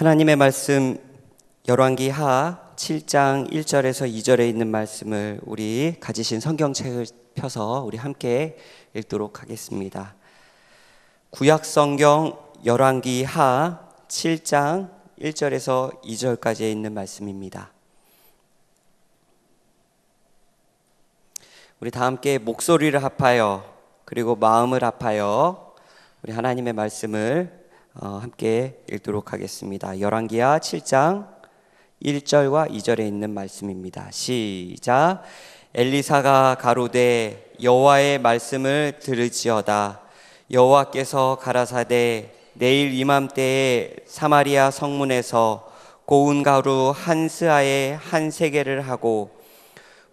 하나님의 말씀 열왕기 하 7장 1절에서 2절에 있는 말씀을 우리 가지신 성경책을 펴서 우리 함께 읽도록 하겠습니다. 구약 성경 열왕기 하 7장 1절에서 2절까지 있는 말씀입니다. 우리 다 함께 목소리를 합하여 그리고 마음을 합하여 우리 하나님의 말씀을 함께 읽도록 하겠습니다. 열왕기하 7장 1절과 2절에 있는 말씀입니다. 시작. 엘리사가 가로되 여호와의 말씀을 들을지어다. 여호와께서 가라사대 내일 이맘때에 사마리아 성문에서 고운 가루 한 스아에 한 세겔을 하고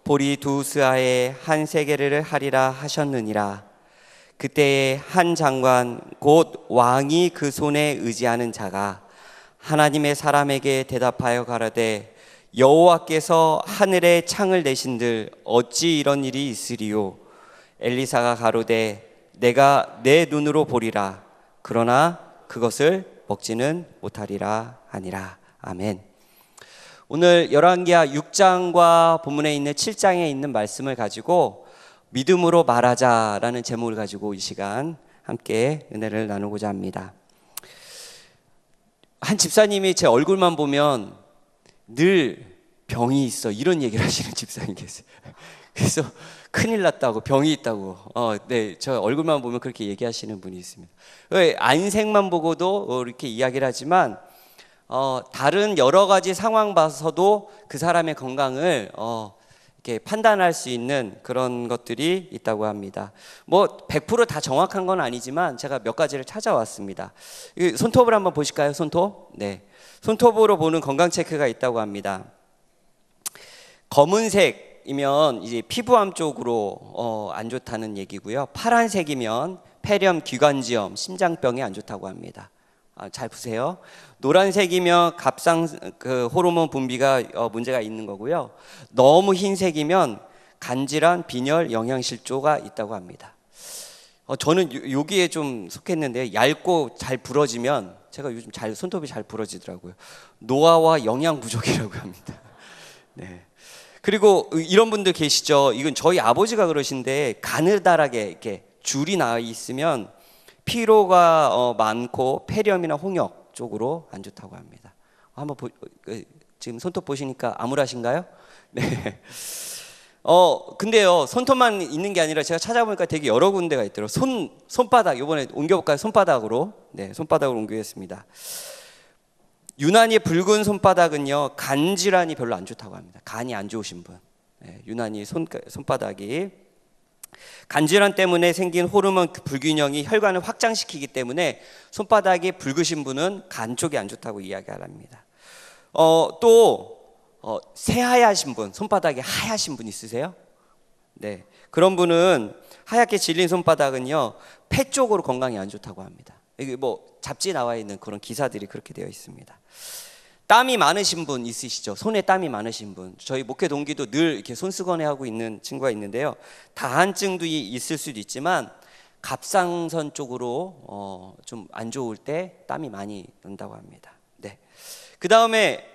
보리 두 스아에 한 세겔을 하리라 하셨느니라. 그때에 한 장관 곧 왕이 그 손에 의지하는 자가 하나님의 사람에게 대답하여 가라되 여호와께서 하늘에 창을 내신들 어찌 이런 일이 있으리요. 엘리사가 가로되 내가 내 눈으로 보리라. 그러나 그것을 먹지는 못하리라 하니라. 아멘. 오늘 열왕기하 6장과 본문에 있는 7장에 있는 말씀을 가지고 믿음으로 말하자라는 제목을 가지고 이 시간 함께 은혜를 나누고자 합니다. 한 집사님이 제 얼굴만 보면 늘 병이 있어 이런 얘기를 하시는 집사님 계세요. 그래서 큰일 났다고, 병이 있다고. 네, 저 얼굴만 보면 그렇게 얘기하시는 분이 있습니다. 안색만 보고도 이렇게 이야기를 하지만 다른 여러 가지 상황 봐서도 그 사람의 건강을 이렇게 판단할 수 있는 그런 것들이 있다고 합니다. 뭐 100% 다 정확한 건 아니지만 제가 몇 가지를 찾아왔습니다. 손톱을 한번 보실까요? 손톱. 네, 손톱으로 보는 건강 체크가 있다고 합니다. 검은색이면 이제 피부암 쪽으로 안 좋다는 얘기고요. 파란색이면 폐렴, 기관지염, 심장병에 안 좋다고 합니다. 잘 보세요. 노란색이면 갑상 호르몬 분비가 문제가 있는 거고요. 너무 흰색이면 간질환, 빈혈, 영양실조가 있다고 합니다. 저는 여기에 좀 속했는데 얇고 잘 부러지면 제가 요즘 손톱이 잘 부러지더라고요. 노화와 영양 부족이라고 합니다. 네. 그리고 이런 분들 계시죠. 이건 저희 아버지가 그러신데 가느다랗게 이렇게 줄이 나 있으면 피로가 많고 폐렴이나 홍역 쪽으로 안 좋다고 합니다. 한번 지금 손톱 보시니까 암울하신가요? 네. 근데요, 손톱만 있는 게 아니라 제가 찾아보니까 되게 여러 군데가 있더라고요. 손바닥, 이번에 옮겨볼까요? 손바닥으로. 네, 손바닥으로 옮기겠습니다. 유난히 붉은 손바닥은요, 간 질환이 별로 안 좋다고 합니다. 간이 안 좋으신 분. 네, 유난히 손바닥이 간질환 때문에 생긴 호르몬 불균형이 혈관을 확장시키기 때문에 손바닥이 붉으신 분은 간 쪽이 안 좋다고 이야기합니다. 또 새하얗신 분, 손바닥이 하얗신 분 있으세요? 네, 그런 분은 하얗게 질린 손바닥은요 폐 쪽으로 건강이 안 좋다고 합니다. 이게 뭐 잡지에 나와 있는 그런 기사들이 그렇게 되어 있습니다. 땀이 많으신 분 있으시죠? 손에 땀이 많으신 분. 저희 목회 동기도 늘 이렇게 손수건에 하고 있는 친구가 있는데요. 다한증도 있을 수도 있지만 갑상선 쪽으로 좀 안 좋을 때 땀이 많이 난다고 합니다. 네. 그 다음에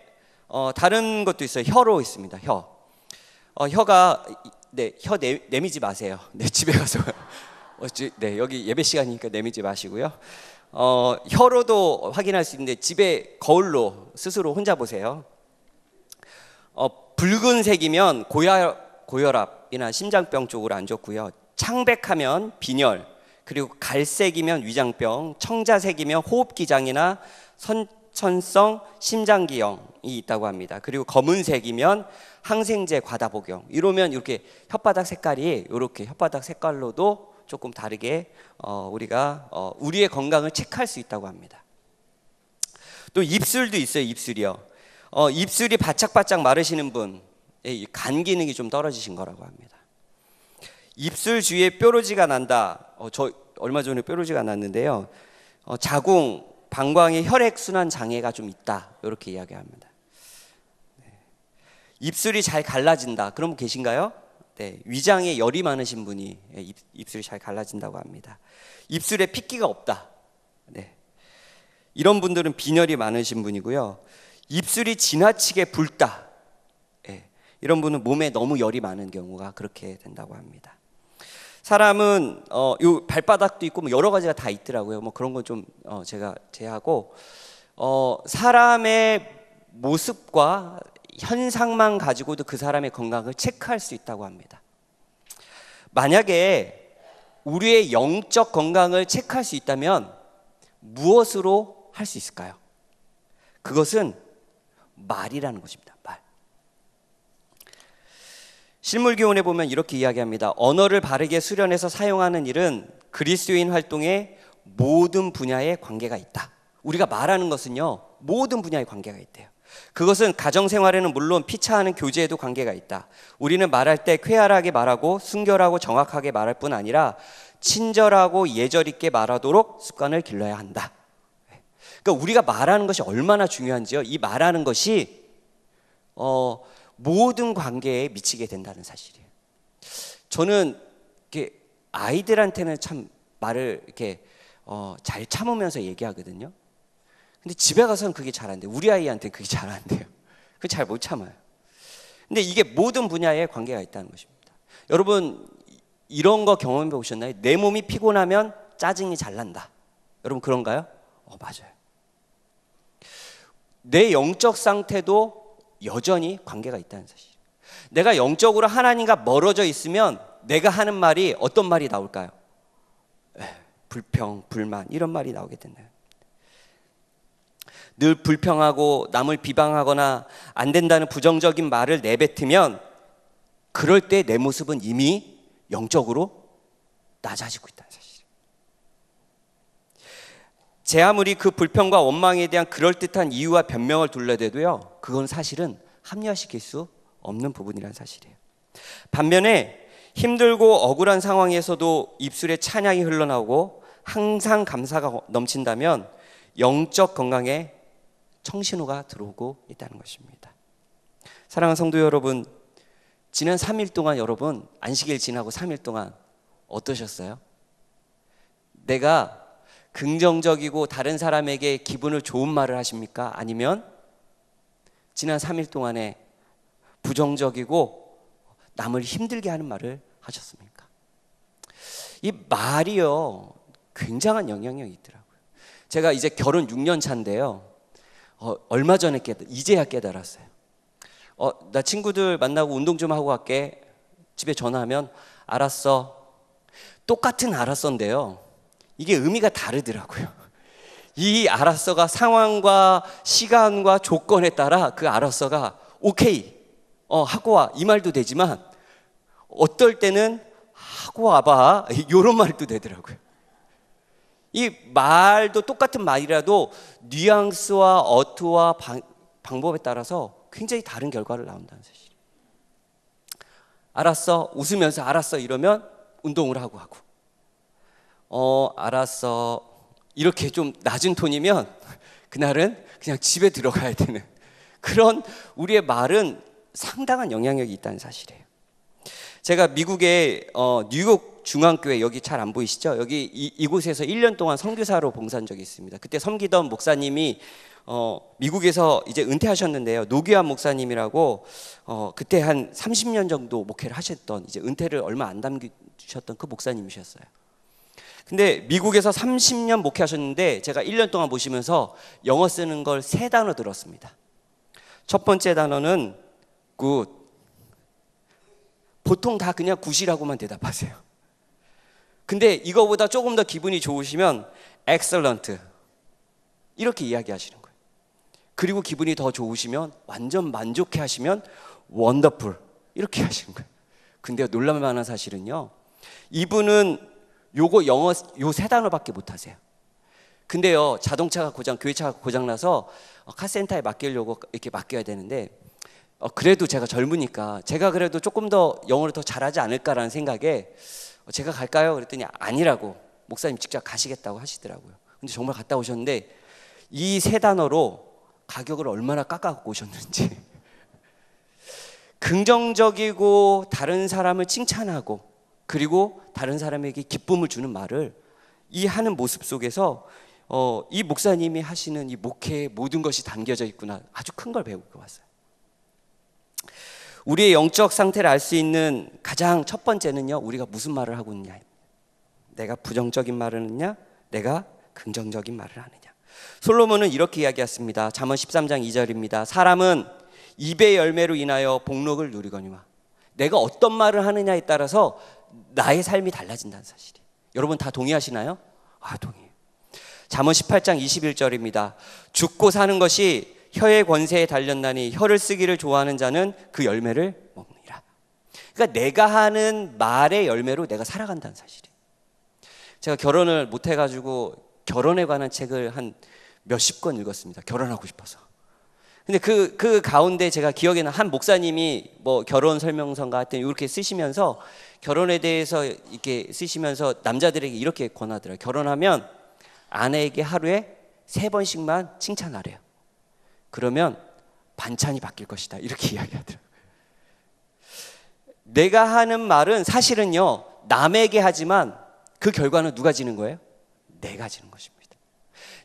다른 것도 있어요. 혀로 있습니다. 혀가 혀 내미지 마세요. 네, 집에 가서 네, 여기 예배 시간이니까 내미지 마시고요. 혀로도 확인할 수 있는데 집에 거울로 스스로 혼자 보세요. 붉은색이면 고혈압이나 심장병 쪽으로 안 좋고요. 창백하면 빈혈, 그리고 갈색이면 위장병, 청자색이면 호흡기장이나 선천성 심장기형이 있다고 합니다. 그리고 검은색이면 항생제 과다 복용. 이러면 이렇게 혓바닥 색깔이 이렇게 혓바닥 색깔로도 조금 다르게 우리가 우리의 건강을 체크할 수 있다고 합니다. 또 입술도 있어요. 입술이요. 입술이 바짝바짝 마르시는 분, 간 기능이 좀 떨어지신 거라고 합니다. 입술 주위에 뾰루지가 난다. 저 얼마 전에 뾰루지가 났는데요. 자궁, 방광의 혈액 순환 장애가 좀 있다. 이렇게 이야기합니다. 네. 입술이 잘 갈라진다. 그런 분 계신가요? 네, 위장에 열이 많으신 분이 입술이 잘 갈라진다고 합니다. 입술에 핏기가 없다. 네. 이런 분들은 빈혈이 많으신 분이고요. 입술이 지나치게 붉다. 예, 이런 분은 몸에 너무 열이 많은 경우가 그렇게 된다고 합니다. 사람은 요 발바닥도 있고 뭐 여러 가지가 다 있더라고요. 뭐 그런 건 좀 제가 제하고 사람의 모습과 현상만 가지고도 그 사람의 건강을 체크할 수 있다고 합니다. 만약에 우리의 영적 건강을 체크할 수 있다면 무엇으로 할 수 있을까요? 그것은 말이라는 것입니다. 말. 실물교훈에 보면 이렇게 이야기합니다. 언어를 바르게 수련해서 사용하는 일은 그리스도인 활동의 모든 분야에 관계가 있다. 우리가 말하는 것은요, 모든 분야에 관계가 있대요. 그것은 가정생활에는 물론 피차하는 교제에도 관계가 있다. 우리는 말할 때 쾌활하게 말하고 순결하고 정확하게 말할 뿐 아니라 친절하고 예절 있게 말하도록 습관을 길러야 한다. 그러니까 우리가 말하는 것이 얼마나 중요한지요. 이 말하는 것이 모든 관계에 미치게 된다는 사실이에요. 저는 이렇게 아이들한테는 참 말을 이렇게 잘 참으면서 얘기하거든요. 근데 집에 가서는 그게 잘 안 돼요. 우리 아이한테는 그게 잘 안 돼요. 그게 잘 못 참아요. 근데 이게 모든 분야에 관계가 있다는 것입니다. 여러분 이런 거 경험해 보셨나요? 내 몸이 피곤하면 짜증이 잘 난다. 여러분 그런가요? 맞아요. 내 영적 상태도 여전히 관계가 있다는 사실. 내가 영적으로 하나님과 멀어져 있으면 내가 하는 말이 어떤 말이 나올까요? 불평, 불만 이런 말이 나오게 된다요. 늘 불평하고 남을 비방하거나 안 된다는 부정적인 말을 내뱉으면 그럴 때 내 모습은 이미 영적으로 낮아지고 있다는 사실이에요. 제 아무리 그 불평과 원망에 대한 그럴듯한 이유와 변명을 둘러대도요, 그건 사실은 합리화시킬 수 없는 부분이라는 사실이에요. 반면에 힘들고 억울한 상황에서도 입술에 찬양이 흘러나오고 항상 감사가 넘친다면 영적 건강에 청신호가 들어오고 있다는 것입니다. 사랑하는 성도 여러분, 지난 3일 동안 여러분 안식일 지나고 3일 동안 어떠셨어요? 내가 긍정적이고 다른 사람에게 기분을 좋은 말을 하십니까? 아니면 지난 3일 동안에 부정적이고 남을 힘들게 하는 말을 하셨습니까? 이 말이요 굉장한 영향력이 있더라고요. 제가 이제 결혼 6년 차인데요, 얼마 전에 이제야 깨달았어요. 나 친구들 만나고 운동 좀 하고 갈게. 집에 전화하면 알았어. 똑같은 알았어인데요, 이게 의미가 다르더라고요. 이 알았어가 상황과 시간과 조건에 따라 그 알았어가 오케이 하고 와 이 말도 되지만 어떨 때는 하고 와봐 이런 말도 되더라고요. 이 말도 똑같은 말이라도 뉘앙스와 어투와 방법에 따라서 굉장히 다른 결과를 나온다는 사실. 알았어 웃으면서 알았어 이러면 운동을 하고 알았어 이렇게 좀 낮은 톤이면 그날은 그냥 집에 들어가야 되는 그런 우리의 말은 상당한 영향력이 있다는 사실이에요. 제가 미국의 뉴욕 중앙교회, 여기 잘 안 보이시죠? 여기 이곳에서 1년 동안 선교사로 봉사한 적이 있습니다. 그때 섬기던 목사님이 미국에서 이제 은퇴하셨는데요, 노규환 목사님이라고 그때 한 30년 정도 목회를 하셨던, 이제 은퇴를 얼마 안 남기셨던 그 목사님이셨어요. 근데 미국에서 30년 목회하셨는데 제가 1년 동안 모시면서 영어 쓰는 걸 3단어 들었습니다. 첫 번째 단어는 good. 보통 다 그냥 굿이라고만 대답하세요. 근데 이거보다 조금 더 기분이 좋으시면 excellent 이렇게 이야기하시는 거예요. 그리고 기분이 더 좋으시면, 완전 만족해 하시면 wonderful 이렇게 하시는 거예요. 근데 놀랄 만한 사실은요, 이분은 요거 영어 요 3단어밖에 못 하세요. 근데요, 자동차가 고장, 교회차가 고장나서 카센터에 맡기려고 이렇게 맡겨야 되는데 그래도 제가 젊으니까 제가 그래도 조금 더 영어를 더 잘하지 않을까라는 생각에 제가 갈까요? 그랬더니 아니라고, 목사님 직접 가시겠다고 하시더라고요. 근데 정말 갔다 오셨는데 이 3단어로 가격을 얼마나 깎아갖고 오셨는지 긍정적이고 다른 사람을 칭찬하고 그리고 다른 사람에게 기쁨을 주는 말을 이 하는 모습 속에서 이 목사님이 하시는 이 목회에 모든 것이 담겨져 있구나. 아주 큰 걸 배우고 왔어요. 우리의 영적 상태를 알 수 있는 가장 첫 번째는요, 우리가 무슨 말을 하고 있느냐. 내가 부정적인 말을 하느냐, 내가 긍정적인 말을 하느냐. 솔로몬은 이렇게 이야기했습니다. 잠언 13장 2절입니다. 사람은 입의 열매로 인하여 복록을 누리거니와. 내가 어떤 말을 하느냐에 따라서 나의 삶이 달라진다는 사실이에요. 여러분 다 동의하시나요? 동의해요. 잠언 18장 21절입니다. 죽고 사는 것이 혀의 권세에 달렸나니 혀를 쓰기를 좋아하는 자는 그 열매를 먹느니라. 그러니까 내가 하는 말의 열매로 내가 살아간다는 사실이에요. 제가 결혼을 못 해가지고 결혼에 관한 책을 한 몇십 권 읽었습니다. 결혼하고 싶어서. 근데 그 가운데 제가 기억에는 한 목사님이 뭐 결혼 설명서인가 하여튼 이렇게 쓰시면서 결혼에 대해서 이렇게 쓰시면서 남자들에게 이렇게 권하더라고요. 결혼하면 아내에게 하루에 3번씩만 칭찬하래요. 그러면 반찬이 바뀔 것이다. 이렇게 이야기하더라고요. 내가 하는 말은 사실은요, 남에게 하지만 그 결과는 누가 지는 거예요? 내가 지는 것입니다.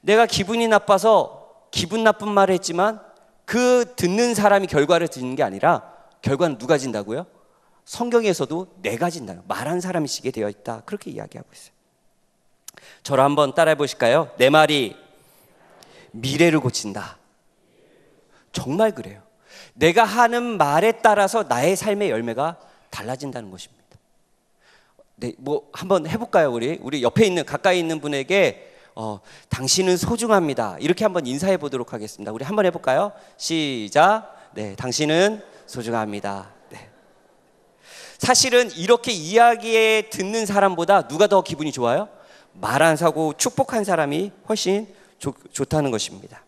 내가 기분이 나빠서 기분 나쁜 말을 했지만 그 듣는 사람이 결과를 듣는 게 아니라 결과는 누가 진다고요? 성경에서도 내가 진다. 말한 사람이 지게 되어 있다. 그렇게 이야기하고 있어요. 저를 한번 따라해 보실까요? 내 말이 미래를 고친다. 정말 그래요. 내가 하는 말에 따라서 나의 삶의 열매가 달라진다는 것입니다. 네, 뭐 한번 해볼까요? 우리 옆에 있는 가까이 있는 분에게 당신은 소중합니다. 이렇게 한번 인사해 보도록 하겠습니다. 우리 한번 해볼까요? 시작. 네, 당신은 소중합니다. 네. 사실은 이렇게 이야기에 듣는 사람보다 누가 더 기분이 좋아요? 말 안 사고 축복한 사람이 훨씬 좋다는 것입니다.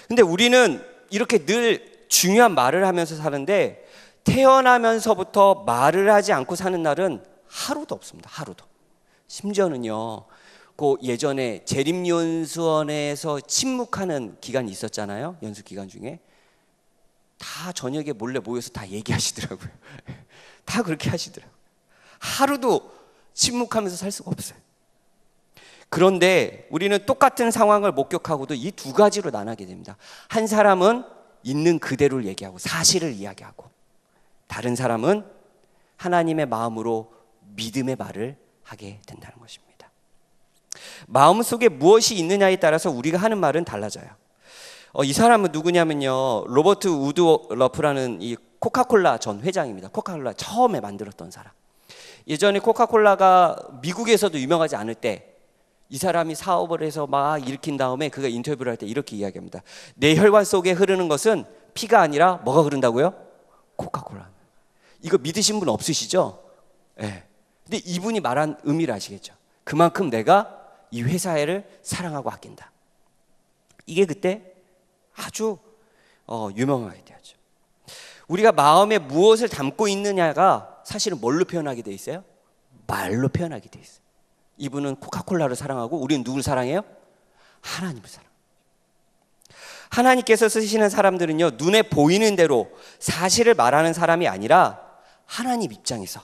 근데 우리는 이렇게 늘 중요한 말을 하면서 사는데 태어나면서부터 말을 하지 않고 사는 날은 하루도 없습니다. 하루도. 심지어는요, 그 예전에 재림연수원에서 침묵하는 기간이 있었잖아요. 연수 기간 중에 다 저녁에 몰래 모여서 다 얘기하시더라고요. 다 그렇게 하시더라고요. 하루도 침묵하면서 살 수가 없어요. 그런데 우리는 똑같은 상황을 목격하고도 이 두 가지로 나누게 됩니다. 한 사람은 있는 그대로를 얘기하고 사실을 이야기하고, 다른 사람은 하나님의 마음으로 믿음의 말을 하게 된다는 것입니다. 마음속에 무엇이 있느냐에 따라서 우리가 하는 말은 달라져요. 이 사람은 누구냐면요, 로버트 우드러프라는 이 코카콜라 전 회장입니다. 코카콜라 처음에 만들었던 사람. 예전에 코카콜라가 미국에서도 유명하지 않을 때 이 사람이 사업을 해서 막 일으킨 다음에 그가 인터뷰를 할 때 이렇게 이야기합니다. 내 혈관 속에 흐르는 것은 피가 아니라 뭐가 흐른다고요? 코카콜라. 이거 믿으신 분 없으시죠? 네. 근데 이분이 말한 의미를 아시겠죠? 그만큼 내가 이 회사를 사랑하고 아낀다. 이게 그때 아주 유명하게 되었죠. 우리가 마음에 무엇을 담고 있느냐가 사실은 뭘로 표현하게 돼 있어요? 말로 표현하게 돼 있어요. 이분은 코카콜라를 사랑하고 우리는 누굴 사랑해요? 하나님을 사랑해요. 하나님께서 쓰시는 사람들은요, 눈에 보이는 대로 사실을 말하는 사람이 아니라 하나님 입장에서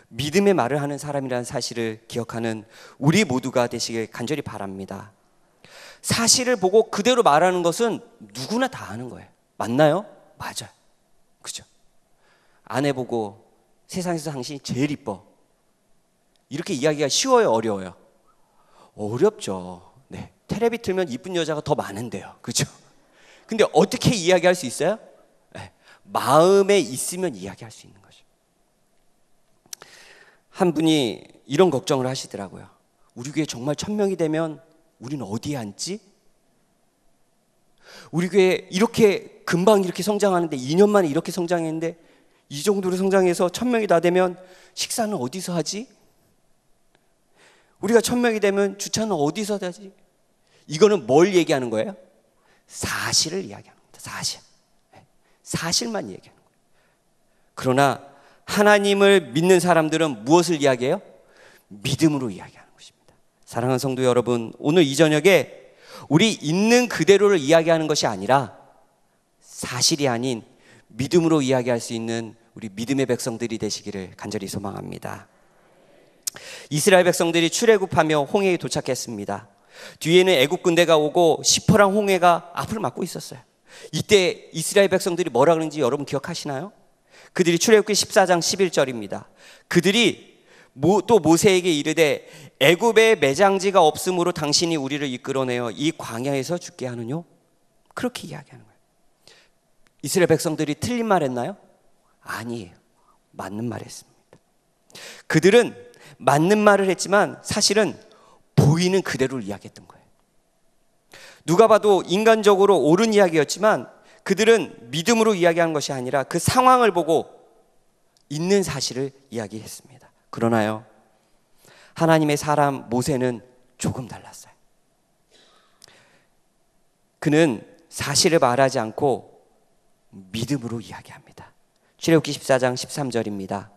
믿음의 말을 하는 사람이라는 사실을 기억하는 우리 모두가 되시길 간절히 바랍니다. 사실을 보고 그대로 말하는 것은 누구나 다 하는 거예요. 맞나요? 맞아요. 그죠? 아내 보고 세상에서 당신이 제일 이뻐. 이렇게 이야기가 쉬워요? 어려워요? 어렵죠. 네. 텔레비 틀면 이쁜 여자가 더 많은데요. 그죠? 근데 어떻게 이야기할 수 있어요? 네. 마음에 있으면 이야기할 수 있는 거죠. 한 분이 이런 걱정을 하시더라고요. 우리 교회 정말 1000명이 되면 우리는 어디에 앉지? 우리 교회 이렇게 금방 이렇게 성장하는데 2년 만에 이렇게 성장했는데 이 정도로 성장해서 1000명이 다 되면 식사는 어디서 하지? 우리가 1000명이 되면 주차는 어디서 하지? 이거는 뭘 얘기하는 거예요? 사실을 이야기하는 겁니다. 사실. 사실만 얘기하는 거예요. 그러나 하나님을 믿는 사람들은 무엇을 이야기해요? 믿음으로 이야기하는 것입니다. 사랑하는 성도 여러분, 오늘 이 저녁에 우리 있는 그대로를 이야기하는 것이 아니라 사실이 아닌 믿음으로 이야기할 수 있는 우리 믿음의 백성들이 되시기를 간절히 소망합니다. 이스라엘 백성들이 출애굽하며 홍해에 도착했습니다. 뒤에는 애국 군대가 오고 시퍼랑 홍해가 앞을 막고 있었어요. 이때 이스라엘 백성들이 뭐라 그런지 여러분 기억하시나요? 그들이 출애굽기 14장 11절입니다. 그들이 또 모세에게 이르되 애굽에 매장지가 없으므로 당신이 우리를 이끌어내어 이 광야에서 죽게 하느뇨? 그렇게 이야기하는 거예요. 이스라엘 백성들이 틀린 말 했나요? 아니에요. 맞는 말 했습니다. 그들은 맞는 말을 했지만 사실은 보이는 그대로를 이야기했던 거예요. 누가 봐도 인간적으로 옳은 이야기였지만 그들은 믿음으로 이야기한 것이 아니라 그 상황을 보고 있는 사실을 이야기했습니다. 그러나요, 하나님의 사람 모세는 조금 달랐어요. 그는 사실을 말하지 않고 믿음으로 이야기합니다. 출애굽기 14장 13절입니다.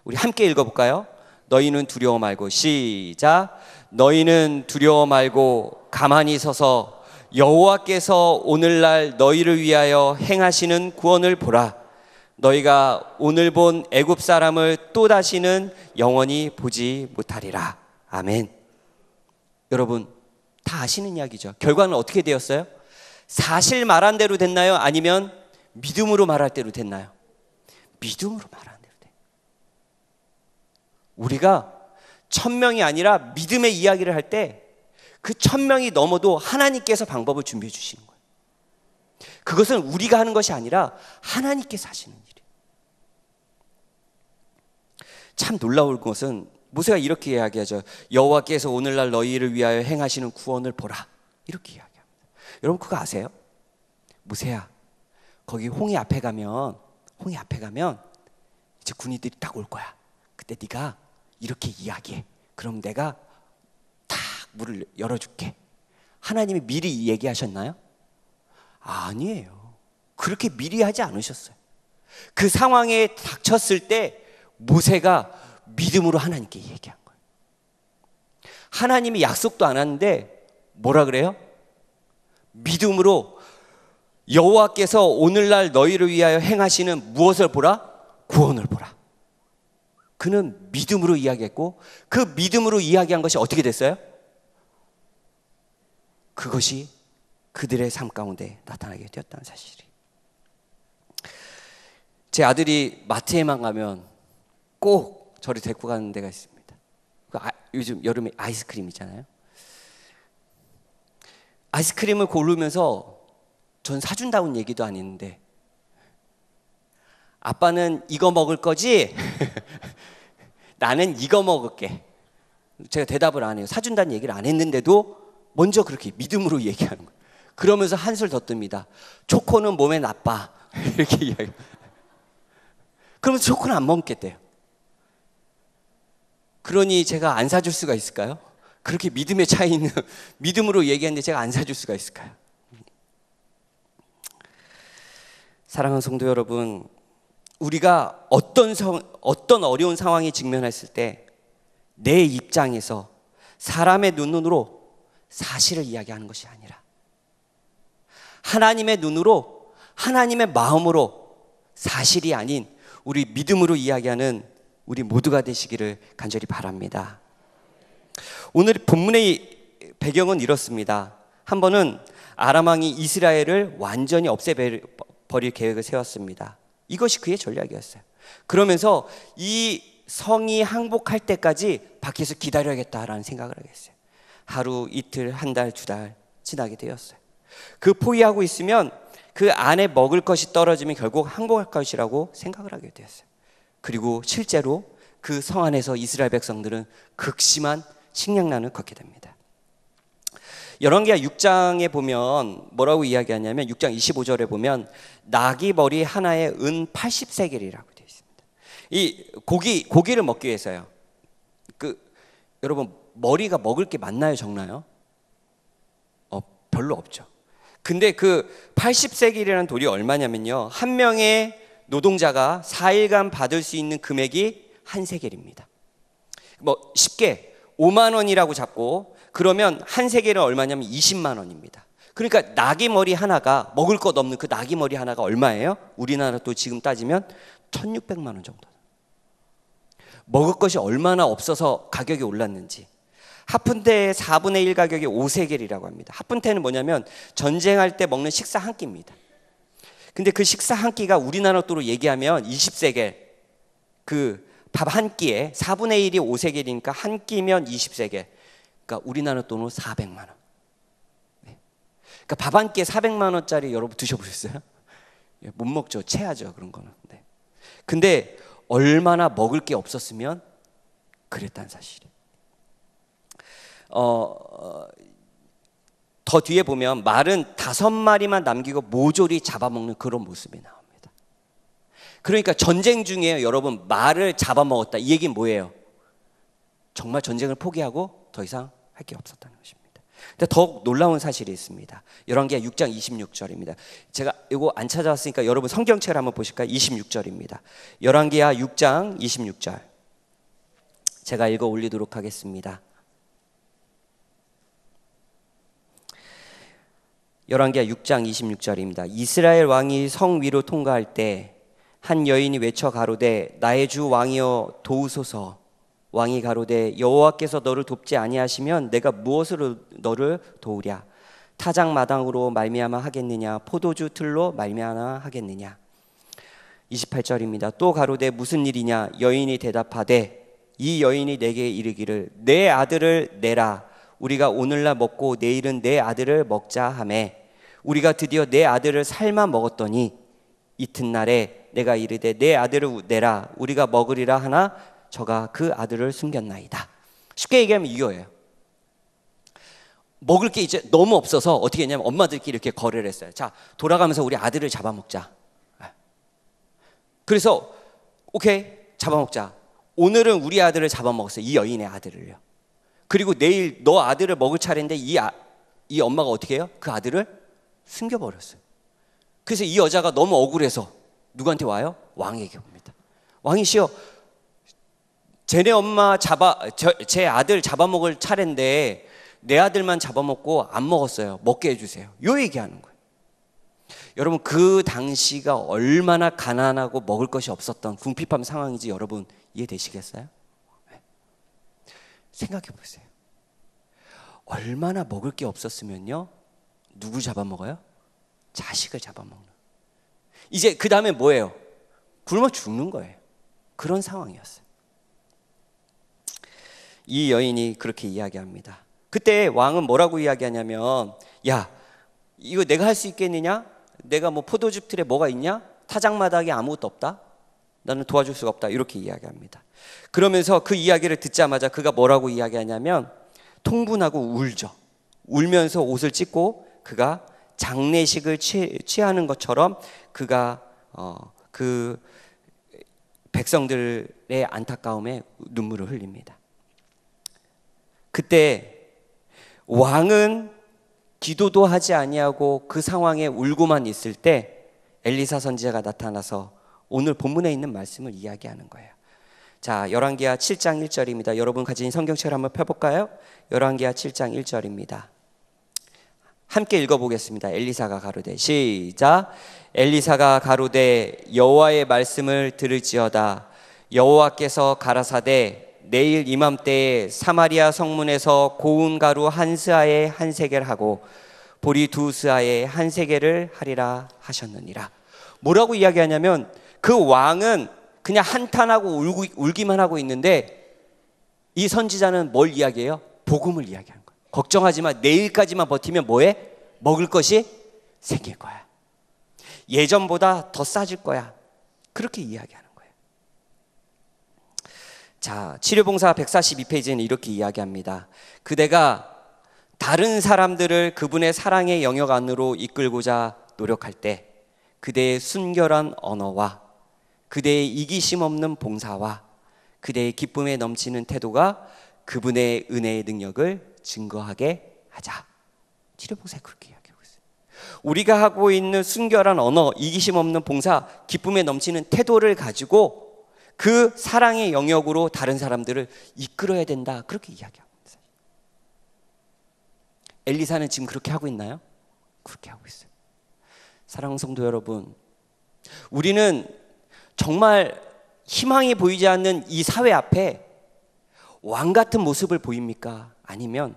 우리 함께 읽어볼까요? 너희는 두려워 말고, 시작. 너희는 두려워 말고 가만히 서서 여호와께서 오늘날 너희를 위하여 행하시는 구원을 보라. 너희가 오늘 본 애굽 사람을 또 다시는 영원히 보지 못하리라. 아멘. 여러분 다 아시는 이야기죠. 결과는 어떻게 되었어요? 사실 말한 대로 됐나요? 아니면 믿음으로 말할 대로 됐나요? 믿음으로 말한 대로 돼요. 우리가 1000명이 아니라 믿음의 이야기를 할 때 그 1000명이 넘어도 하나님께서 방법을 준비해 주시는 거예요. 그것은 우리가 하는 것이 아니라 하나님께서 하시는 일이에요. 참 놀라운 것은 모세가 이렇게 이야기하죠. 여호와께서 오늘날 너희를 위하여 행하시는 구원을 보라. 이렇게 이야기합니다. 여러분 그거 아세요? 모세야, 거기 홍해 앞에 가면 이제 군인들이 딱 올 거야. 그때 네가 이렇게 이야기해. 그럼 내가 딱 물을 열어줄게. 하나님이 미리 얘기하셨나요? 아니에요. 그렇게 미리 하지 않으셨어요. 그 상황에 닥쳤을 때 모세가 믿음으로 하나님께 얘기한 거예요. 하나님이 약속도 안 하는데 뭐라 그래요? 믿음으로 여호와께서 오늘날 너희를 위하여 행하시는 무엇을 보라? 구원을 보라. 그는 믿음으로 이야기했고 그 믿음으로 이야기한 것이 어떻게 됐어요? 그것이 그들의 삶 가운데 나타나게 되었다는 사실이. 제 아들이 마트에만 가면 꼭 저를 데리고 가는 데가 있습니다. 요즘 여름에 아이스크림이잖아요. 아이스크림을 고르면서 전 사준다는 얘기도 안 했는데 아빠는 이거 먹을 거지? 나는 이거 먹을게. 제가 대답을 안 해요. 사준다는 얘기를 안 했는데도 먼저 그렇게 믿음으로 얘기하는 거예요. 그러면서 한술 더 뜹니다. 초코는 몸에 나빠. 이렇게 이야기해요. 그러면서 초코는 안 먹겠대요. 그러니 제가 안 사줄 수가 있을까요? 그렇게 믿음의 차이 있는 믿음으로 얘기했는데 제가 안 사줄 수가 있을까요? 사랑하는 성도 여러분, 우리가 어떤 어려운 상황에 직면했을 때 내 입장에서 사람의 눈으로 사실을 이야기하는 것이 아니라 하나님의 눈으로 하나님의 마음으로 사실이 아닌 우리 믿음으로 이야기하는 우리 모두가 되시기를 간절히 바랍니다. 오늘 본문의 배경은 이렇습니다. 한 번은 아람 왕이 이스라엘을 완전히 없애버릴 계획을 세웠습니다. 이것이 그의 전략이었어요. 그러면서 이 성이 항복할 때까지 밖에서 기다려야겠다라는 생각을 하게 했어요. 하루, 이틀, 한 달, 두 달 지나게 되었어요. 그 포위하고 있으면 그 안에 먹을 것이 떨어지면 결국 항복할 것이라고 생각을 하게 되었어요. 그리고 실제로 그 성 안에서 이스라엘 백성들은 극심한 식량난을 겪게 됩니다. 열왕기하 6장에 보면 뭐라고 이야기하냐면 6장 25절에 보면 나귀 머리 하나에 은 80세겔이라고 되어 있습니다. 이 고기를 먹기 위해서요. 여러분 머리가 먹을 게 많나요, 적나요? 별로 없죠. 근데 그 80세겔이라는 돌이 얼마냐면요, 한 명의 노동자가 4일간 받을 수 있는 금액이 한 세겔입니다. 쉽게 5만 원이라고 잡고 그러면 한 세겔은 얼마냐면 20만 원입니다. 그러니까 나귀 머리 하나가 먹을 것 없는 그 나귀 머리 하나가 얼마예요? 우리나라 또 지금 따지면 1600만 원 정도. 먹을 것이 얼마나 없어서 가격이 올랐는지. 하푼테의 4분의 1 가격이 5세겔이라고 합니다. 하푼테는 뭐냐면 전쟁할 때 먹는 식사 한 끼입니다. 근데 그 식사 한 끼가 우리나라 돈으로 얘기하면 20세겔, 그 밥 한 끼에 4분의 1이 5세겔이니까 한 끼면 20세겔, 그러니까 우리나라 돈으로 400만 원. 네. 그러니까 밥 한 끼에 400만 원짜리 여러분 드셔보셨어요? 못 먹죠. 체하죠. 그런 거는. 네. 근데 얼마나 먹을 게 없었으면 그랬다는 사실이에요. 더 뒤에 보면 말은 5마리만 남기고 모조리 잡아먹는 그런 모습이 나옵니다. 그러니까 전쟁 중에 여러분 말을 잡아먹었다. 이 얘기는 뭐예요? 정말 전쟁을 포기하고 더 이상 할 게 없었다는 것입니다. 근데 더욱 놀라운 사실이 있습니다. 열왕기하 6장 26절입니다. 제가 이거 안 찾아왔으니까 여러분 성경책을 한번 보실까요? 26절입니다. 열왕기하 6장 26절. 제가 읽어 올리도록 하겠습니다. 열왕기하 6장 26절입니다. 이스라엘 왕이 성 위로 통과할 때 한 여인이 외쳐 가로되 나의 주 왕이여 도우소서. 왕이 가로되 여호와께서 너를 돕지 아니하시면 내가 무엇으로 너를 도우랴? 타작 마당으로 말미암아 하겠느냐? 포도주 틀로 말미암아 하겠느냐? 28절입니다. 또 가로되 무슨 일이냐? 여인이 대답하되 이 여인이 내게 이르기를 내 아들을 내라. 우리가 오늘날 먹고 내일은 내 아들을 먹자 하매 우리가 드디어 내 아들을 삶아 먹었더니 이튿날에 내가 이르되 내 아들을 내라. 우리가 먹으리라 하나 저가 그 아들을 숨겼나이다. 쉽게 얘기하면 이거예요. 먹을 게 이제 너무 없어서 어떻게 했냐면 엄마들끼리 이렇게 거래를 했어요. 자, 돌아가면서 우리 아들을 잡아먹자. 그래서 오케이, 잡아먹자. 오늘은 우리 아들을 잡아먹었어요. 이 여인의 아들을요. 그리고 내일 너 아들을 먹을 차례인데 이 엄마가 어떻게 해요? 그 아들을 숨겨버렸어요. 그래서 이 여자가 너무 억울해서 누구한테 와요? 왕에게 옵니다. 왕이시여, 쟤네 엄마 제 아들 잡아먹을 차례인데 내 아들만 잡아먹고 안 먹었어요. 먹게 해주세요. 요 얘기하는 거예요. 여러분, 그 당시가 얼마나 가난하고 먹을 것이 없었던 궁핍한 상황인지 여러분 이해되시겠어요? 생각해 보세요. 얼마나 먹을 게 없었으면요, 누구 잡아먹어요? 자식을 잡아먹는. 이제 그 다음에 뭐예요? 굶어 죽는 거예요. 그런 상황이었어요. 이 여인이 그렇게 이야기합니다. 그때 왕은 뭐라고 이야기하냐면, 야, 이거 내가 할 수 있겠느냐? 내가 뭐 포도즙 틀에 뭐가 있냐? 타작마당에 아무것도 없다? 나는 도와줄 수가 없다. 이렇게 이야기합니다. 그러면서 그 이야기를 듣자마자 그가 뭐라고 이야기하냐면 통분하고 울죠. 울면서 옷을 찢고 그가 장례식을 취하는 것처럼 그가 그 백성들의 안타까움에 눈물을 흘립니다. 그때 왕은 기도도 하지 아니하고 그 상황에 울고만 있을 때 엘리사 선지자가 나타나서 오늘 본문에 있는 말씀을 이야기하는 거예요. 자, 열왕기하 7장 1절입니다. 여러분 가진 성경책을 한번 펴볼까요? 열왕기하 7장 1절입니다. 함께 읽어보겠습니다. 엘리사가 가로되, 시작. 엘리사가 가로되 여호와의 말씀을 들을지어다. 여호와께서 가라사대 내일 이맘때에 사마리아 성문에서 고운 가루 한 스아에 한 세겔 하고 보리 두 스아에 한 세겔을 하리라 하셨느니라. 뭐라고 이야기하냐면 그 왕은 그냥 한탄하고 울기만 하고 있는데 이 선지자는 뭘 이야기해요? 복음을 이야기하는 거예요. 걱정하지 마. 내일까지만 버티면 뭐해? 먹을 것이 생길 거야. 예전보다 더 싸질 거야. 그렇게 이야기하는 거예요. 자, 치료봉사 142페이지는 이렇게 이야기합니다. 그대가 다른 사람들을 그분의 사랑의 영역 안으로 이끌고자 노력할 때 그대의 순결한 언어와 그대의 이기심 없는 봉사와 그대의 기쁨에 넘치는 태도가 그분의 은혜의 능력을 증거하게 하자. 치료봉사에 그렇게 이야기하고 있어요. 우리가 하고 있는 순결한 언어, 이기심 없는 봉사, 기쁨에 넘치는 태도를 가지고 그 사랑의 영역으로 다른 사람들을 이끌어야 된다. 그렇게 이야기하고 있어요. 엘리사는 지금 그렇게 하고 있나요? 그렇게 하고 있어요. 사랑하는 성도 여러분, 우리는 정말 희망이 보이지 않는 이 사회 앞에 왕 같은 모습을 보입니까? 아니면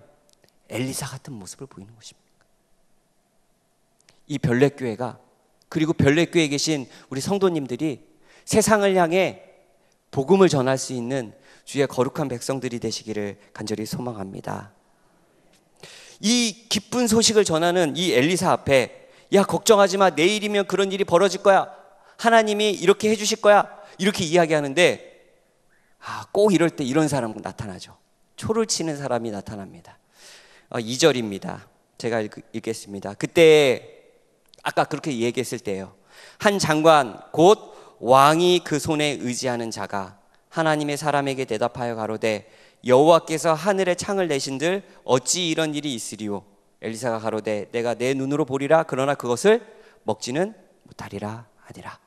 엘리사 같은 모습을 보이는 것입니까? 이 별내교회가, 그리고 별내교회에 계신 우리 성도님들이 세상을 향해 복음을 전할 수 있는 주의 거룩한 백성들이 되시기를 간절히 소망합니다. 이 기쁜 소식을 전하는 이 엘리사 앞에, 야 걱정하지 마, 내일이면 그런 일이 벌어질 거야, 하나님이 이렇게 해주실 거야, 이렇게 이야기하는데 꼭 이럴 때 이런 사람 나타나죠. 초를 치는 사람이 나타납니다. 2절입니다. 제가 읽겠습니다. 그때 아까 그렇게 얘기했을 때요, 한 장관 곧 왕이 그 손에 의지하는 자가 하나님의 사람에게 대답하여 가로되 여호와께서 하늘에 창을 내신들 어찌 이런 일이 있으리요? 엘리사가 가로되 내가 내 눈으로 보리라, 그러나 그것을 먹지는 못하리라 하니라.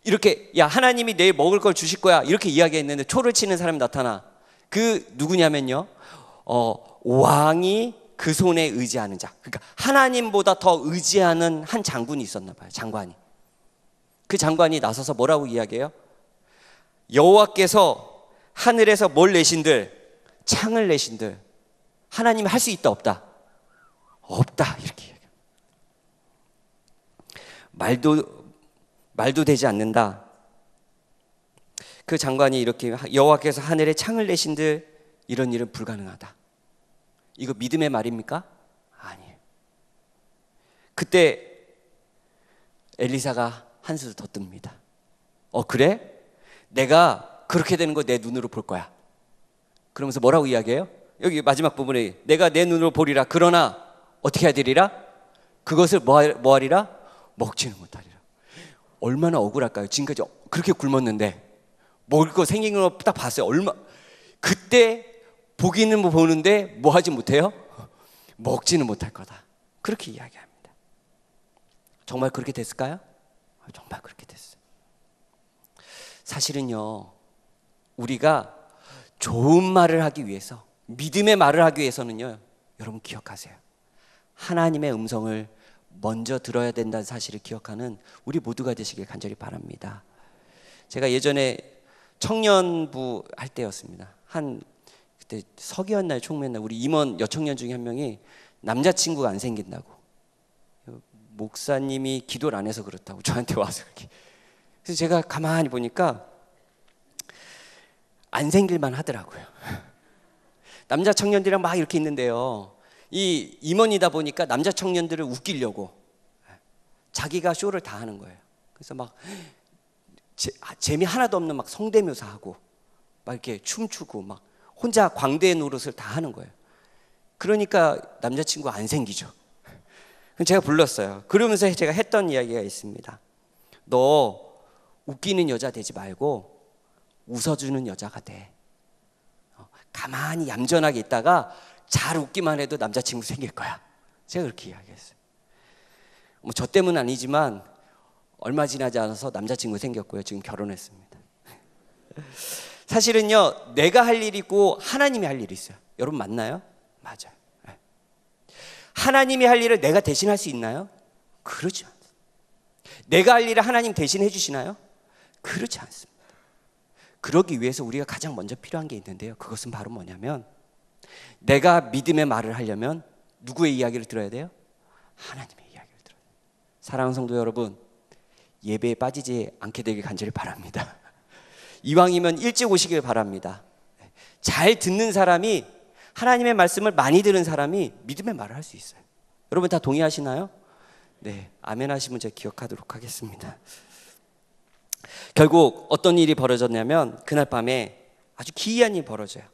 이렇게, 야 하나님이 내일 먹을 걸 주실 거야, 이렇게 이야기했는데 초를 치는 사람이 나타나. 그 누구냐면요, 왕이 그 손에 의지하는 자, 그러니까 하나님보다 더 의지하는 한 장군이 있었나 봐요. 장관이. 그 장관이 나서서 뭐라고 이야기해요? 여호와께서 하늘에서 뭘 내신들, 창을 내신들, 하나님이 할 수 있다 없다? 없다, 이렇게 이야기해요. 말도 되지 않는다. 그 장관이 이렇게, 여호와께서 하늘에 창을 내신들 이런 일은 불가능하다. 이거 믿음의 말입니까? 아니에요. 그때 엘리사가 한수 더 뜹니다. 그래? 내가 그렇게 되는 거 내 눈으로 볼 거야. 그러면서 뭐라고 이야기해요? 여기 마지막 부분에 내가 내 눈으로 보리라, 그러나 어떻게 해야 되리라? 그것을 뭐 하리라? 먹지는 못하리라. 얼마나 억울할까요? 지금까지 그렇게 굶었는데 먹을 거 생긴 거 딱 봤어요. 그때 보기는 뭐 보는데 뭐 하지 못해요? 먹지는 못할 거다. 그렇게 이야기합니다. 정말 그렇게 됐을까요? 정말 그렇게 됐어요. 사실은요, 우리가 좋은 말을 하기 위해서, 믿음의 말을 하기 위해서는요, 여러분 기억하세요. 하나님의 음성을 먼저 들어야 된다는 사실을 기억하는 우리 모두가 되시길 간절히 바랍니다. 제가 예전에 청년부 할 때였습니다. 그때 서기한 날, 총무한 날, 우리 임원 여청년 중에 한 명이 남자친구가 안 생긴다고, 목사님이 기도를 안 해서 그렇다고 저한테 와서 그렇게. 그래서 제가 가만히 보니까 안 생길만 하더라고요. 남자 청년들이랑 막 이렇게 있는데요, 이 임원이다 보니까 남자 청년들을 웃기려고 자기가 쇼를 다 하는 거예요. 그래서 막 재미 하나도 없는 막 성대묘사하고 막 이렇게 춤추고 막 혼자 광대 노릇을 다 하는 거예요. 그러니까 남자친구가 안 생기죠. 제가 불렀어요. 그러면서 제가 했던 이야기가 있습니다. 너 웃기는 여자 되지 말고 웃어주는 여자가 돼. 가만히 얌전하게 있다가 잘 웃기만 해도 남자친구 생길 거야. 제가 그렇게 이야기했어요. 저 때문은 아니지만 얼마 지나지 않아서 남자친구 생겼고요. 지금 결혼했습니다. 사실은요, 내가 할 일이 있고 하나님이 할 일이 있어요. 여러분 맞나요? 맞아요. 하나님이 할 일을 내가 대신할 수 있나요? 그렇지 않습니다. 내가 할 일을 하나님 대신 해주시나요? 그렇지 않습니다. 그러기 위해서 우리가 가장 먼저 필요한 게 있는데요, 그것은 바로 뭐냐면, 내가 믿음의 말을 하려면 누구의 이야기를 들어야 돼요? 하나님의 이야기를 들어야 돼요. 사랑하는 성도 여러분, 예배에 빠지지 않게 되길 간절히 바랍니다. 이왕이면 일찍 오시길 바랍니다. 잘 듣는 사람이, 하나님의 말씀을 많이 들은 사람이 믿음의 말을 할 수 있어요. 여러분 다 동의하시나요? 네, 아멘 하시면 제가 기억하도록 하겠습니다. 결국 어떤 일이 벌어졌냐면, 그날 밤에 아주 기이한 일이 벌어져요.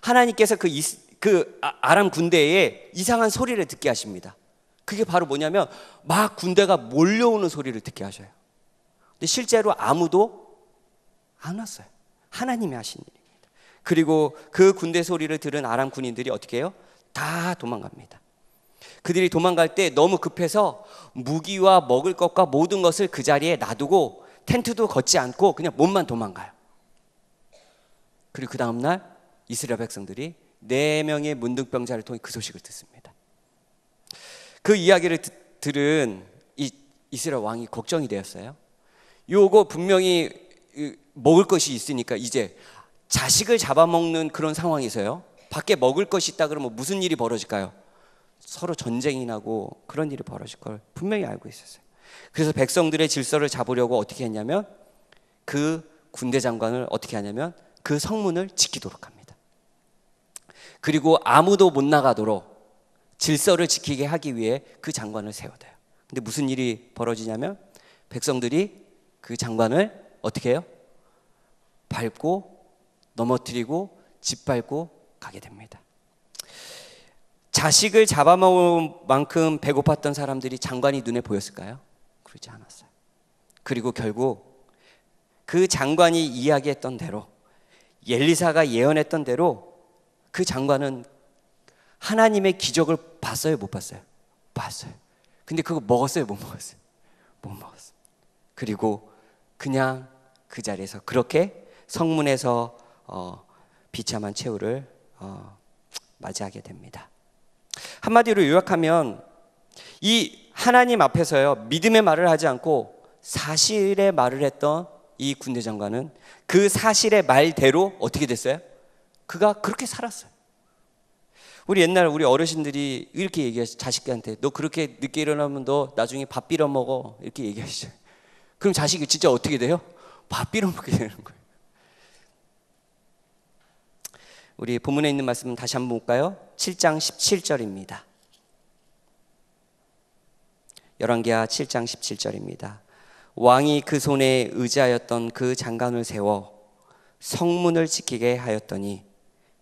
하나님께서 그 아람 군대에 이상한 소리를 듣게 하십니다. 그게 바로 뭐냐면 막 군대가 몰려오는 소리를 듣게 하셔요. 근데 실제로 아무도 안 왔어요. 하나님이 하신 일입니다. 그리고 그 군대 소리를 들은 아람 군인들이 어떻게 해요? 다 도망갑니다. 그들이 도망갈 때 너무 급해서 무기와 먹을 것과 모든 것을 그 자리에 놔두고 텐트도 걷지 않고 그냥 몸만 도망가요. 그리고 그 다음날 이스라엘 백성들이 4명의 문둥병자를 통해 그 소식을 듣습니다. 그 이야기를 들은 이스라엘 왕이 걱정이 되었어요. 요거 분명히 먹을 것이 있으니까 이제 자식을 잡아먹는 그런 상황에서요, 밖에 먹을 것이 있다 그러면 무슨 일이 벌어질까요? 서로 전쟁이 나고 그런 일이 벌어질 걸 분명히 알고 있었어요. 그래서 백성들의 질서를 잡으려고 어떻게 했냐면 그 군대 장관을 어떻게 하냐면 그 성문을 지키도록 합니다. 그리고 아무도 못 나가도록 질서를 지키게 하기 위해 그 장관을 세워둬요. 근데 무슨 일이 벌어지냐면 백성들이 그 장관을 어떻게 해요? 밟고 넘어뜨리고 짓밟고 가게 됩니다. 자식을 잡아먹을 만큼 배고팠던 사람들이 장관이 눈에 보였을까요? 그렇지 않았어요. 그리고 결국 그 장관이 이야기했던 대로, 엘리사가 예언했던 대로 그 장관은 하나님의 기적을 봤어요, 못 봤어요? 봤어요. 근데 그거 먹었어요, 못 먹었어요? 못 먹었어요. 그리고 그냥 그 자리에서 그렇게 성문에서 비참한 최후를 맞이하게 됩니다. 한마디로 요약하면 이 하나님 앞에서요, 믿음의 말을 하지 않고 사실의 말을 했던 이 군대 장관은 그 사실의 말대로 어떻게 됐어요? 그가 그렇게 살았어요. 우리 옛날 우리 어르신들이 이렇게 얘기하시죠. 자식한테 너 그렇게 늦게 일어나면 너 나중에 밥 빌어 먹어, 이렇게 얘기하시죠. 그럼 자식이 진짜 어떻게 돼요? 밥 빌어 먹게 되는 거예요. 우리 본문에 있는 말씀 다시 한번 볼까요? 7장 17절입니다. 열왕기하 7장 17절입니다. 왕이 그 손에 의지하였던 그 장관을 세워 성문을 지키게 하였더니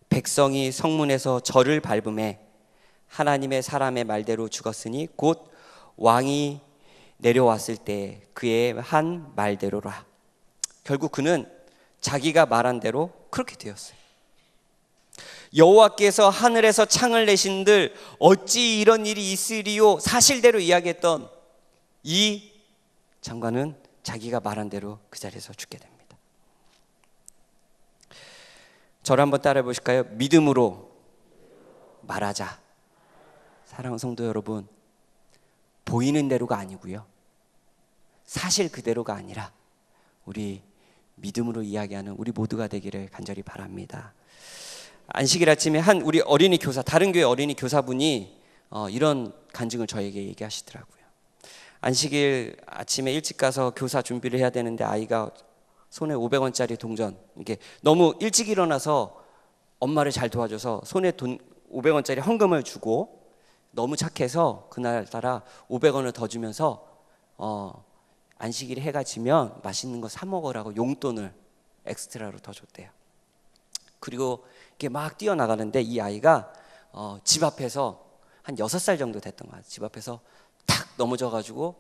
백성이 성문에서 저를 밟음에 하나님의 사람의 말대로 죽었으니 곧 왕이 내려왔을 때 그의 한 말대로라. 결국 그는 자기가 말한 대로 그렇게 되었어요. 여호와께서 하늘에서 창을 내신들 어찌 이런 일이 있으리요, 사실대로 이야기했던 이 장관은 자기가 말한 대로 그 자리에서 죽게 됩니다. 저를 한번 따라해 보실까요? 믿음으로 말하자. 사랑하는 성도 여러분, 보이는 대로가 아니고요, 사실 그대로가 아니라 우리 믿음으로 이야기하는 우리 모두가 되기를 간절히 바랍니다. 안식일 아침에 한 우리 어린이 교사, 다른 교회 어린이 교사분이 이런 간증을 저에게 얘기하시더라고요. 안식일 아침에 일찍 가서 교사 준비를 해야 되는데 아이가 손에 500원짜리 동전, 이게 너무 일찍 일어나서 엄마를 잘 도와줘서 손에 500원짜리 헌금을 주고 너무 착해서 그날따라 500원을 더 주면서 안식일에 해가 지면 맛있는 거 사 먹으라고 용돈을 엑스트라로 더 줬대요. 그리고 이게 막 뛰어나가는데 이 아이가 집 앞에서 한 6살 정도 됐던 것 같아요. 집 앞에서 탁 넘어져가지고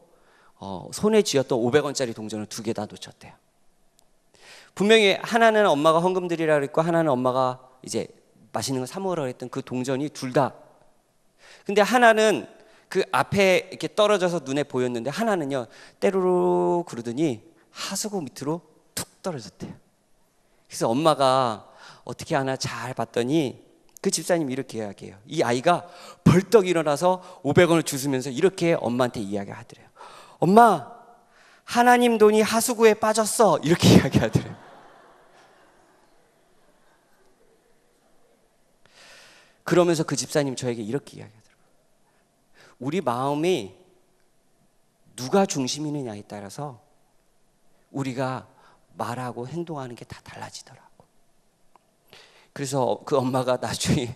손에 쥐었던 500원짜리 동전을 2개 다 놓쳤대요. 분명히 하나는 엄마가 헌금 드리라 그랬고 하나는 엄마가 이제 맛있는 거 사 먹으라 그랬던 그 동전이 둘 다. 근데 하나는 그 앞에 이렇게 떨어져서 눈에 보였는데 하나는요, 때로로 그러더니 하수구 밑으로 툭 떨어졌대요. 그래서 엄마가 어떻게 하나 잘 봤더니 그 집사님이 이렇게 이야기해요. 이 아이가 벌떡 일어나서 500원을 주스면서 이렇게 엄마한테 이야기하더래요. 엄마, 하나님 돈이 하수구에 빠졌어, 이렇게 이야기하더래요. 그러면서 그 집사님 저에게 이렇게 이야기하더라고요. 우리 마음이 누가 중심이느냐에 따라서 우리가 말하고 행동하는 게 다 달라지더라고요. 그래서 그 엄마가 나중에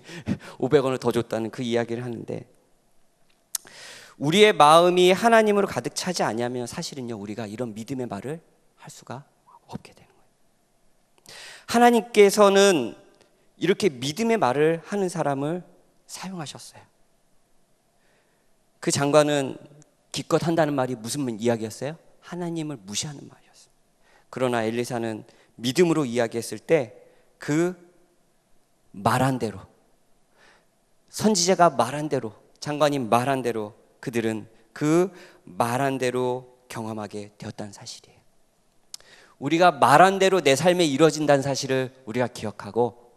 500원을 더 줬다는 그 이야기를 하는데, 우리의 마음이 하나님으로 가득 차지 않으면 사실은요, 우리가 이런 믿음의 말을 할 수가 없게 되는 거예요. 하나님께서는 이렇게 믿음의 말을 하는 사람을 사용하셨어요. 그 장관은 기껏 한다는 말이 무슨 이야기였어요? 하나님을 무시하는 말이었어요. 그러나 엘리사는 믿음으로 이야기했을 때 그 말한 대로, 선지자가 말한 대로, 장관이 말한 대로 그들은 그 말한 대로 경험하게 되었다는 사실이에요. 우리가 말한 대로 내 삶에 이루어진다는 사실을 우리가 기억하고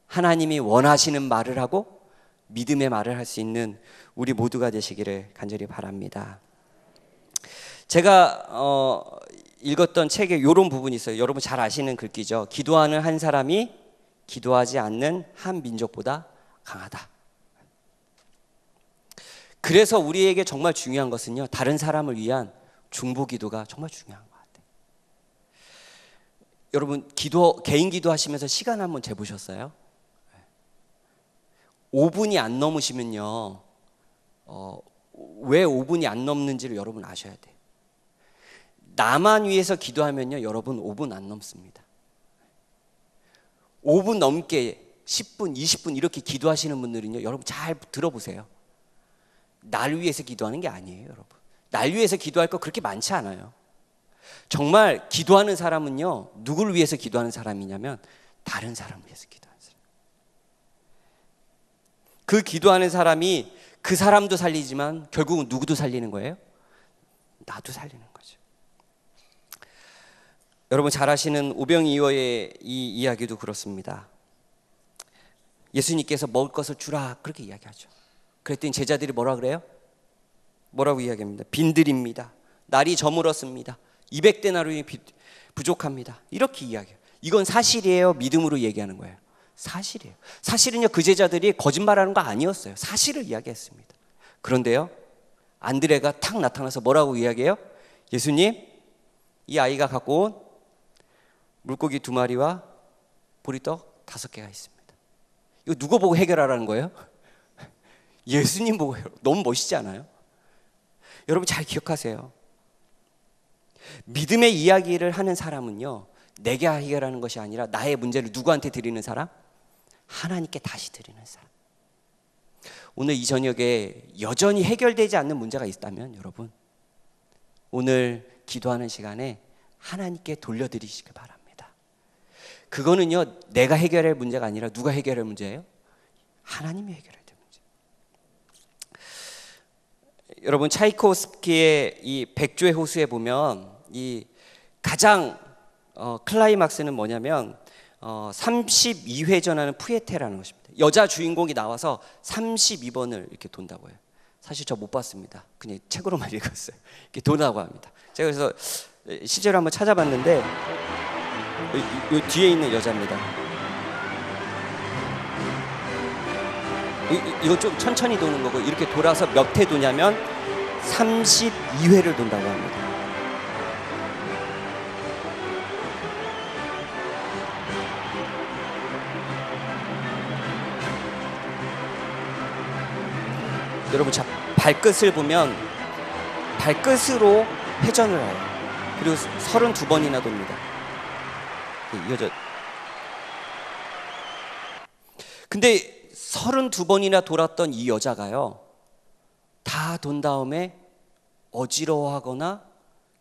하나님이 원하시는 말을 하고 믿음의 말을 할 수 있는 우리 모두가 되시기를 간절히 바랍니다. 제가 읽었던 책에 이런 부분이 있어요. 여러분 잘 아시는 글귀죠. 기도하는 한 사람이 기도하지 않는 한 민족보다 강하다. 그래서 우리에게 정말 중요한 것은요, 다른 사람을 위한 중보기도가 정말 중요한 것 같아요. 여러분 개인 기도하시면서 시간 한번 재보셨어요? 5분이 안 넘으시면요, 왜 5분이 안 넘는지를 여러분 아셔야 돼요. 나만 위해서 기도하면요, 여러분 5분 안 넘습니다. 5분 넘게 10분, 20분 이렇게 기도하시는 분들은요, 여러분 잘 들어보세요. 날 위해서 기도하는 게 아니에요, 여러분. 날 위해서 기도할 거 그렇게 많지 않아요. 정말 기도하는 사람은요, 누구를 위해서 기도하는 사람이냐면 다른 사람을 위해서 기도하는 사람. 그 기도하는 사람이 그 사람도 살리지만 결국은 누구도 살리는 거예요? 나도 살리는 거죠. 여러분 잘 아시는 오병이어의 이 이야기도 그렇습니다. 예수님께서 먹을 것을 주라 그렇게 이야기하죠. 그랬더니 제자들이 뭐라 그래요? 뭐라고 이야기합니다. 빈들입니다. 날이 저물었습니다. 200데나리온이 부족합니다. 이렇게 이야기해요. 이건 사실이에요? 믿음으로 얘기하는 거예요? 사실이에요. 사실은요, 그 제자들이 거짓말하는 거 아니었어요. 사실을 이야기했습니다. 그런데요, 안드레가 탁 나타나서 뭐라고 이야기해요? 예수님, 이 아이가 갖고 온 물고기 2마리와 보리떡 5개가 있습니다. 이거 누구 보고 해결하라는 거예요? 예수님 보고 해요. 너무 멋있지 않아요? 여러분 잘 기억하세요. 믿음의 이야기를 하는 사람은요, 내게 해결하는 것이 아니라 나의 문제를 누구한테 드리는 사람? 하나님께 다시 드리는 사람. 오늘 이 저녁에 여전히 해결되지 않는 문제가 있다면 여러분, 오늘 기도하는 시간에 하나님께 돌려드리시길 바랍니다. 그거는요, 내가 해결할 문제가 아니라 누가 해결할 문제예요? 하나님이 해결해야 될 문제. 여러분 차이코스키의 이 백조의 호수에 보면 이 가장 클라이막스는 뭐냐면 32회전하는 푸에테라는 것입니다. 여자 주인공이 나와서 32번을 이렇게 돈다고 해요. 사실 저 못 봤습니다. 그냥 책으로만 읽었어요. 이렇게 돈다고 합니다. 제가 그래서 실제로 한번 찾아봤는데 이 뒤에 있는 여자입니다. 이거 좀 천천히 도는 거고, 이렇게 돌아서 몇 회 도냐면 32회를 돈다고 합니다. 여러분 자, 발끝을 보면 발끝으로 회전을 해요. 그리고 32번이나 돕니다. 이어져. 근데 32번이나 돌았던 이 여자가요, 다 돈 다음에 어지러워하거나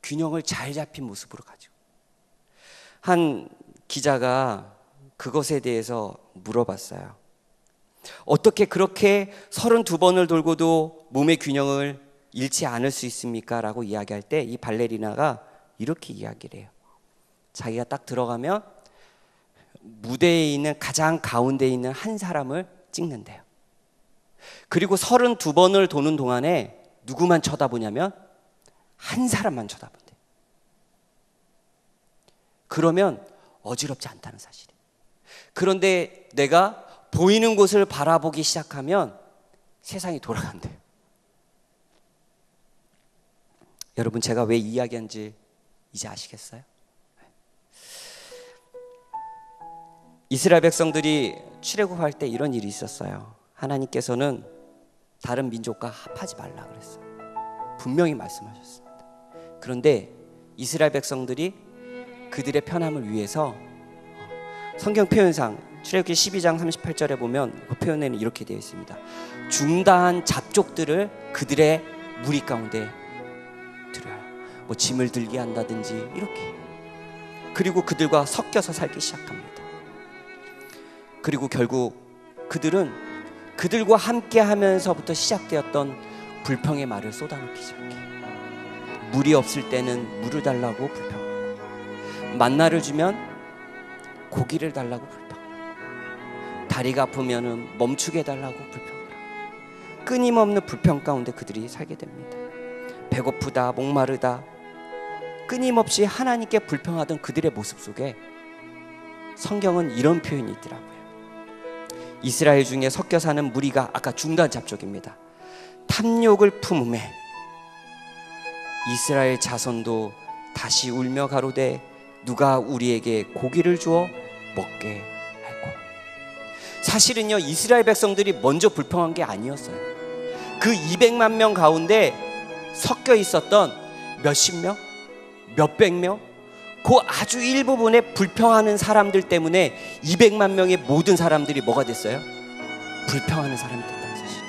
균형을 잘 잡힌 모습으로 가죠. 한 기자가 그것에 대해서 물어봤어요. 어떻게 그렇게 32번을 돌고도 몸의 균형을 잃지 않을 수 있습니까? 라고 이야기할 때 이 발레리나가 이렇게 이야기를 해요. 자기가 딱 들어가면 무대에 있는 가장 가운데 있는 한 사람을 찍는데요. 그리고 32번을 도는 동안에 누구만 쳐다보냐면 한 사람만 쳐다본대요. 그러면 어지럽지 않다는 사실이에요. 그런데 내가 보이는 곳을 바라보기 시작하면 세상이 돌아간대요. 여러분 제가 왜 이야기한지 이제 아시겠어요? 이스라엘 백성들이 출애굽할 때 이런 일이 있었어요. 하나님께서는 다른 민족과 합하지 말라 그랬어요. 분명히 말씀하셨습니다. 그런데 이스라엘 백성들이 그들의 편함을 위해서 성경 표현상 출애굽기 12장 38절에 보면 그 표현에는 이렇게 되어 있습니다. 중다한 잡족들을 그들의 무리 가운데 들여요. 뭐 짐을 들게 한다든지 이렇게. 그리고 그들과 섞여서 살기 시작합니다. 그리고 결국 그들은 그들과 함께 하면서부터 시작되었던 불평의 말을 쏟아놓기 시작해요. 물이 없을 때는 물을 달라고 불평하고, 만나를 주면 고기를 달라고 불평하고, 다리가 아프면 멈추게 해달라고 불평하고, 끊임없는 불평 가운데 그들이 살게 됩니다. 배고프다, 목마르다, 끊임없이 하나님께 불평하던 그들의 모습 속에 성경은 이런 표현이 있더라고요. 이스라엘 중에 섞여 사는 무리가, 아까 중간 잡족입니다, 탐욕을 품음에 이스라엘 자손도 다시 울며 가로되 누가 우리에게 고기를 주어 먹게 할꼬. 사실은요, 이스라엘 백성들이 먼저 불평한 게 아니었어요. 그 200만 명 가운데 섞여 있었던 몇십 명, 몇백 명, 그 아주 일부분의 불평하는 사람들 때문에 200만 명의 모든 사람들이 뭐가 됐어요? 불평하는 사람이 됐다는 사실.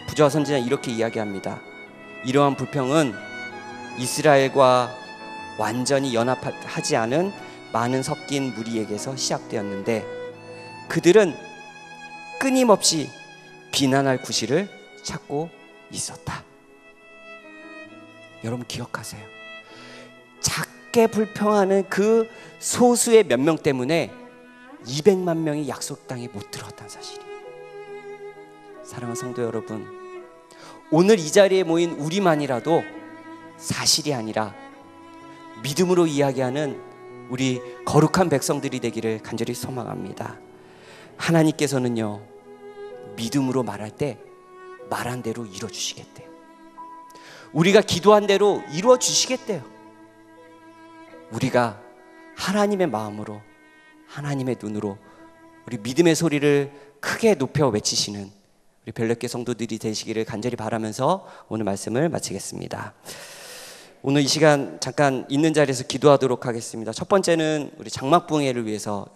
부조와 선지자는 이렇게 이야기합니다. 이러한 불평은 이스라엘과 완전히 연합하지 않은 많은 섞인 무리에게서 시작되었는데 그들은 끊임없이 비난할 구실을 찾고 있었다. 여러분 기억하세요. 작게 불평하는 그 소수의 몇 명 때문에 200만 명이 약속 땅에 못 들어갔다는 사실이에요. 사랑하는 성도 여러분, 오늘 이 자리에 모인 우리만이라도 사실이 아니라 믿음으로 이야기하는 우리 거룩한 백성들이 되기를 간절히 소망합니다. 하나님께서는요, 믿음으로 말할 때 말한 대로 이루어 주시겠대요. 우리가 기도한 대로 이루어 주시겠대요. 우리가 하나님의 마음으로, 하나님의 눈으로 우리 믿음의 소리를 크게 높여 외치시는 우리 별내교 성도들이 되시기를 간절히 바라면서 오늘 말씀을 마치겠습니다. 오늘 이 시간 잠깐 있는 자리에서 기도하도록 하겠습니다. 첫 번째는 우리 장막붕해를 위해서